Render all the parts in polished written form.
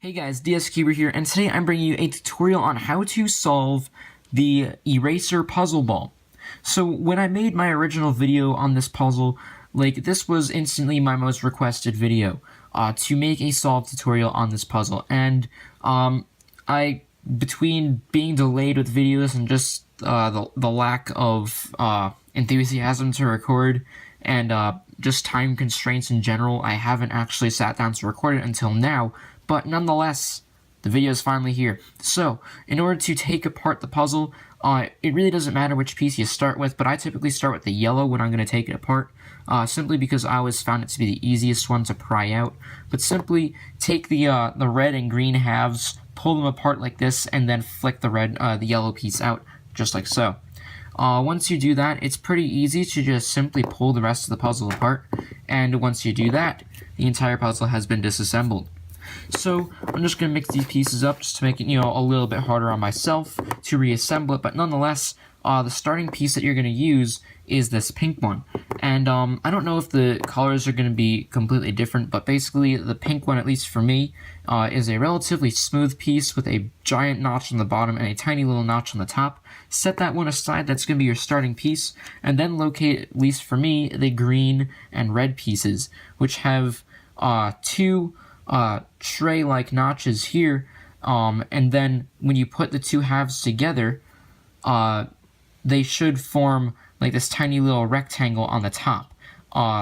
Hey guys, DSCuber here, and today I'm bringing you a tutorial on how to solve the eraser puzzle ball. So when I made my original video on this puzzle, this was instantly my most requested video to make a solve tutorial on this puzzle, and between being delayed with videos and just the lack of enthusiasm to record and just time constraints in general, I haven't actually sat down to record it until now. But nonetheless, the video is finally here. So, in order to take apart the puzzle, it really doesn't matter which piece you start with, but I typically start with the yellow when I'm going to take it apart, simply because I always found it to be the easiest one to pry out. But simply take the red and green halves, pull them apart like this, and then flick the yellow piece out, just like so. Once you do that, it's pretty easy to just simply pull the rest of the puzzle apart, and once you do that, the entire puzzle has been disassembled. So I'm just going to mix these pieces up just to make it, a little bit harder on myself to reassemble it, but nonetheless, the starting piece that you're going to use is this pink one. And I don't know if the colors are going to be completely different, but basically the pink one, at least for me, is a relatively smooth piece with a giant notch on the bottom and a tiny little notch on the top. Set that one aside, that's going to be your starting piece, and then locate, at least for me, the green and red pieces, which have two tray-like notches here, and then when you put the two halves together, they should form like this tiny little rectangle on the top.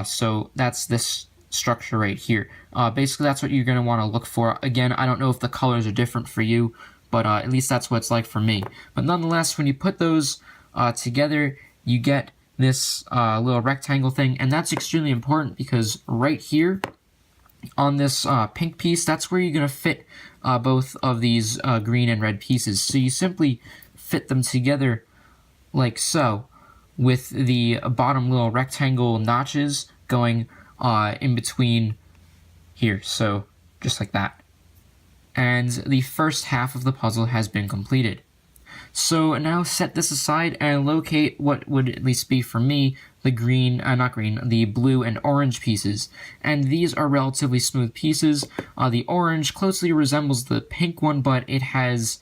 So that's this structure right here. Basically, that's what you're going to want to look for. Again, I don't know if the colors are different for you, but at least that's what it's like for me. But nonetheless, when you put those together, you get this little rectangle thing, and that's extremely important because right here on this pink piece, that's where you're going to fit both of these green and red pieces. So you simply fit them together like so, with the bottom little rectangle notches going in between here, so just like that. And the first half of the puzzle has been completed. So now set this aside and locate what would at least be for me the the blue and orange pieces. And these are relatively smooth pieces. The orange closely resembles the pink one, but it has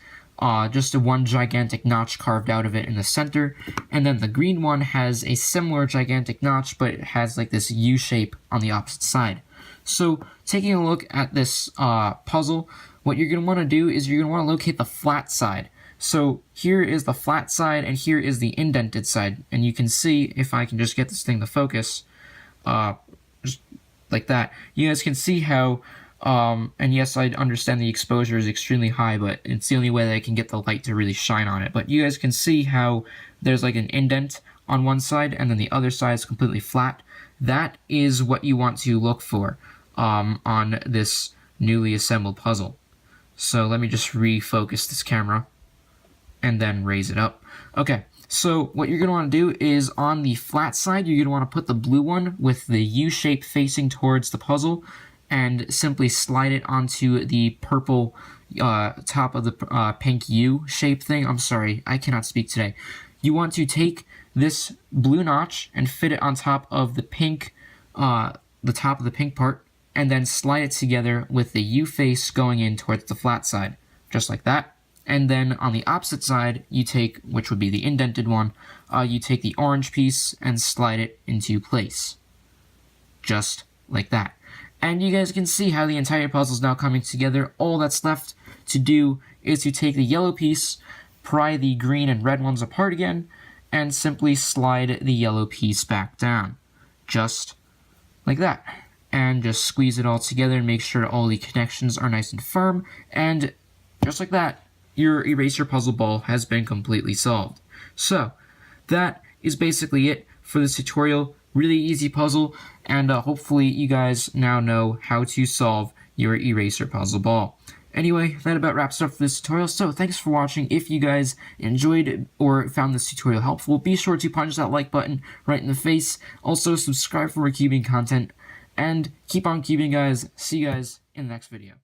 just one gigantic notch carved out of it in the center. And then the green one has a similar gigantic notch, but it has like this U shape on the opposite side. So taking a look at this puzzle, what you're going to want to do is you're going to want to locate the flat side. So here is the flat side, and here is the indented side. And you can see, if I can just get this thing to focus, just like that, you guys can see how, and yes, I understand the exposure is extremely high, but it's the only way that I can get the light to really shine on it. But you guys can see how there's like an indent on one side, and then the other side is completely flat. That is what you want to look for on this newly assembled puzzle. So let me just refocus this camera and then raise it up. Okay, so what you're going to want to do is on the flat side, you're going to want to put the blue one with the U shape facing towards the puzzle and simply slide it onto the purple top of the pink U shape thing. I'm sorry, I cannot speak today. You want to take this blue notch and fit it on top of the pink, the top of the pink part, and then slide it together with the U face going in towards the flat side, just like that. And then on the opposite side, you take, which would be the indented one, you take the orange piece and slide it into place. Just like that. And you guys can see how the entire puzzle is now coming together. All that's left to do is to take the yellow piece, pry the green and red ones apart again, and simply slide the yellow piece back down. Just like that. And just squeeze it all together and make sure all the connections are nice and firm. And just like that, your eraser puzzle ball has been completely solved. So, that is basically it for this tutorial. Really easy puzzle, and hopefully you guys now know how to solve your eraser puzzle ball. Anyway, that about wraps up for this tutorial, so thanks for watching. If you guys enjoyed or found this tutorial helpful, be sure to punch that like button right in the face. Also, subscribe for more cubing content, and keep on cubing, guys. See you guys in the next video.